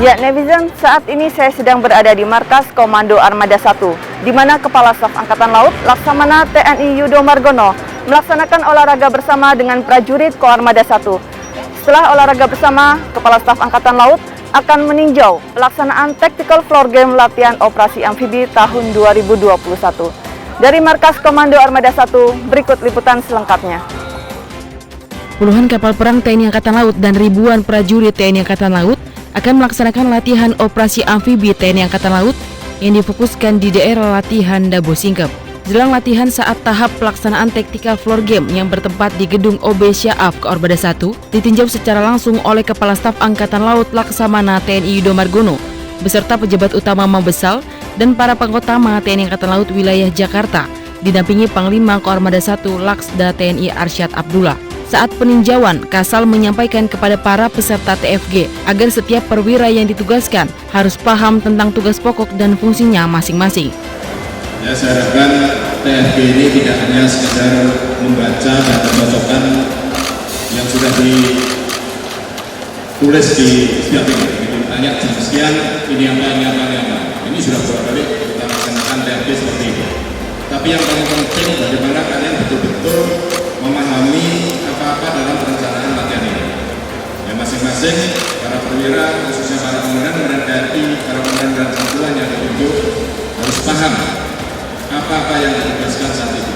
Ya, netizen, saat ini saya sedang berada di markas Komando Armada 1, di mana Kepala Staf Angkatan Laut Laksamana TNI Yudo Margono melaksanakan olahraga bersama dengan prajurit Koarmada 1. Setelah olahraga bersama, Kepala Staf Angkatan Laut akan meninjau pelaksanaan Tactical Floor Game latihan operasi amfibi tahun 2021. Dari markas Komando Armada 1, berikut liputan selengkapnya. Puluhan kapal perang TNI Angkatan Laut dan ribuan prajurit TNI Angkatan Laut akan melaksanakan latihan operasi amfibi TNI Angkatan Laut yang difokuskan di daerah latihan Dabo Singkep. Jelang latihan saat tahap pelaksanaan Tactical Floor Game yang bertempat di gedung OB Syaf Koarmada 1 ditinjau secara langsung oleh Kepala Staf Angkatan Laut Laksamana TNI Yudo Margono beserta pejabat utama Mabesal dan para pangkotama TNI Angkatan Laut wilayah Jakarta didampingi Panglima Koarmada 1 Laksda TNI Arsyad Abdullah. Saat peninjauan, Kasal menyampaikan kepada para peserta TFG agar setiap perwira yang ditugaskan harus paham tentang tugas pokok dan fungsinya masing-masing. Ya, saya harapkan TFG ini tidak hanya sekedar membaca dan mencocokkan yang sudah ditulis di setiap ayat jam sekian, ini apa. Ini sudah bolak-balik kita laksanakan TFG seperti itu. Tapi yang paling penting bagaimana kalian betul-betul memahami apa-apa dalam perencanaan latihan ini. Ya, masing-masing para perwira, khususnya para komandan TNI, para komandan dan satuan yang ditunjuk harus paham apa-apa yang ditugaskan saat itu.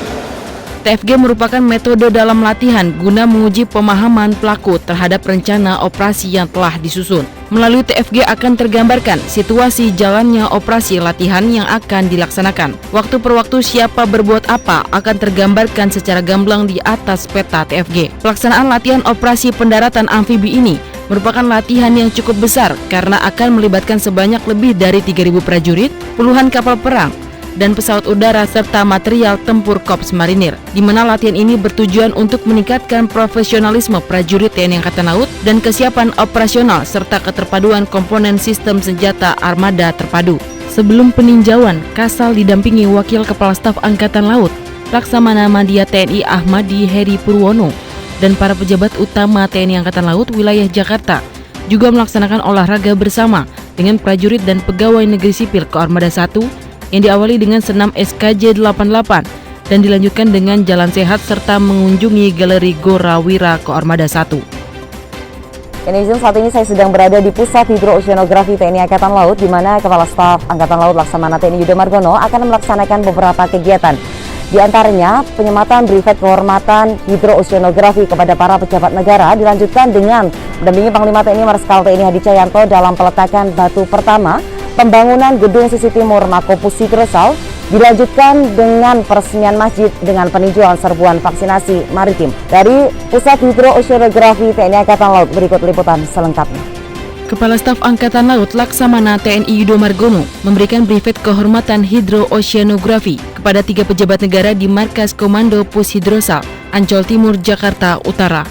TFG merupakan metode dalam latihan guna menguji pemahaman pelaku terhadap rencana operasi yang telah disusun. Melalui TFG akan tergambarkan situasi jalannya operasi latihan yang akan dilaksanakan. Waktu per waktu siapa berbuat apa akan tergambarkan secara gamblang di atas peta TFG. Pelaksanaan latihan operasi pendaratan amfibi ini merupakan latihan yang cukup besar karena akan melibatkan sebanyak lebih dari 3.000 prajurit, puluhan kapal perang, dan pesawat udara serta material tempur Korps Marinir, di mana latihan ini bertujuan untuk meningkatkan profesionalisme prajurit TNI Angkatan Laut dan kesiapan operasional serta keterpaduan komponen sistem senjata armada terpadu. Sebelum peninjauan, Kasal didampingi Wakil Kepala Staf Angkatan Laut Laksamana Madya TNI Ahmadi Heri Purwono dan para pejabat utama TNI Angkatan Laut wilayah Jakarta juga melaksanakan olahraga bersama dengan prajurit dan pegawai negeri sipil Koarmada 1 yang diawali dengan senam SKJ 88 dan dilanjutkan dengan jalan sehat serta mengunjungi Galeri Gorawira Koarmada 1. Netizen, saat ini saya sedang berada di Pusat Hidrooceanografi TNI Angkatan Laut, di mana Kepala Staf Angkatan Laut Laksamana TNI Yudo Margono akan melaksanakan beberapa kegiatan. Di antaranya, penyematan brevet kehormatan hidrooceanografi kepada para pejabat negara dilanjutkan dengan mendampingi Panglima TNI Marskal TNI Hadi Cahyanto dalam peletakan batu pertama pembangunan gedung sisi timur Mako Pusidrosal, dilanjutkan dengan peresmian masjid dengan peninjauan serbuan vaksinasi maritim. Dari Pusat Hidrooceanografi TNI Angkatan Laut, berikut liputan selengkapnya. Kepala Staf Angkatan Laut Laksamana TNI Yudo Margono memberikan brevet kehormatan hidrooceanografi kepada 3 pejabat negara di Markas Komando Pusidrosal, Ancol Timur, Jakarta Utara.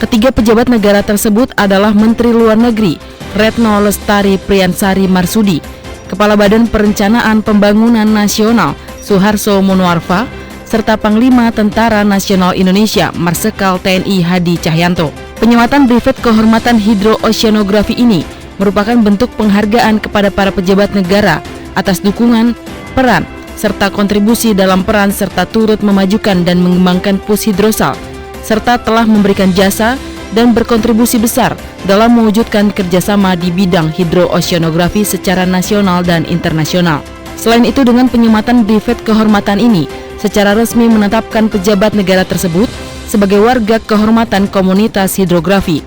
Ketiga pejabat negara tersebut adalah Menteri Luar Negeri Retno Lestari Priyansari Marsudi, Kepala Badan Perencanaan Pembangunan Nasional Suharso Monoarfa, serta Panglima Tentara Nasional Indonesia Marsikal TNI Hadi Cahyanto. Penyematan brevet kehormatan hidrooceanografi ini merupakan bentuk penghargaan kepada para pejabat negara atas dukungan, peran, serta kontribusi dalam peran serta turut memajukan dan mengembangkan Pushidrosal, serta telah memberikan jasa dan berkontribusi besar dalam mewujudkan kerjasama di bidang hidrooceanografi secara nasional dan internasional. Selain itu, dengan penyematan brevet kehormatan ini secara resmi menetapkan pejabat negara tersebut sebagai warga kehormatan komunitas hidrografi.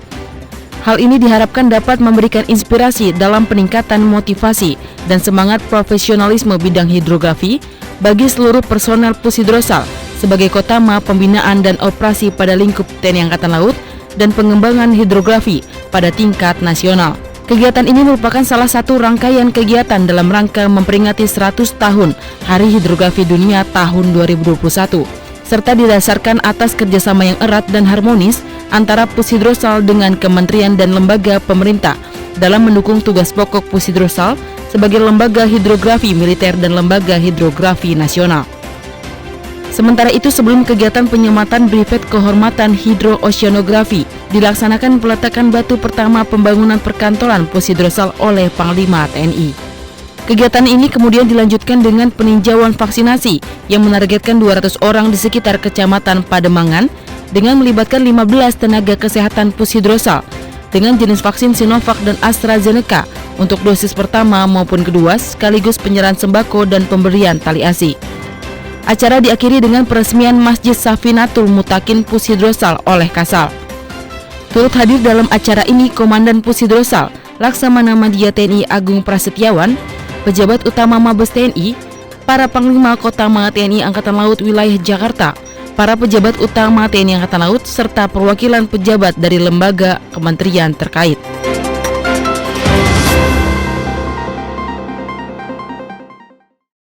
Hal ini diharapkan dapat memberikan inspirasi dalam peningkatan motivasi dan semangat profesionalisme bidang hidrografi bagi seluruh personel Pushidrosal sebagai kotama pembinaan dan operasi pada lingkup TNI Angkatan Laut dan pengembangan hidrografi pada tingkat nasional. Kegiatan ini merupakan salah satu rangkaian kegiatan dalam rangka memperingati 100 tahun Hari Hidrografi Dunia tahun 2021, serta didasarkan atas kerjasama yang erat dan harmonis antara Pushidrosal dengan kementerian dan lembaga pemerintah dalam mendukung tugas pokok Pushidrosal sebagai lembaga hidrografi militer dan lembaga hidrografi nasional. Sementara itu, sebelum kegiatan penyematan Brevet Kehormatan Hidrooceanografi dilaksanakan peletakan batu pertama pembangunan perkantoran Pushidrosal oleh Panglima TNI. Kegiatan ini kemudian dilanjutkan dengan peninjauan vaksinasi yang menargetkan 200 orang di sekitar Kecamatan Pademangan dengan melibatkan 15 tenaga kesehatan Pushidrosal dengan jenis vaksin Sinovac dan AstraZeneca untuk dosis pertama maupun kedua, sekaligus penyerahan sembako dan pemberian tali asi. Acara diakhiri dengan peresmian Masjid Safinatul Mutakin Pushidrosal oleh Kasal. Turut hadir dalam acara ini Komandan Pushidrosal, Laksamana Madya TNI Agung Prasetyawan, pejabat utama Mabes TNI, para Panglima Kotama TNI Angkatan Laut Wilayah Jakarta, para pejabat utama TNI Angkatan Laut, serta perwakilan pejabat dari lembaga kementerian terkait.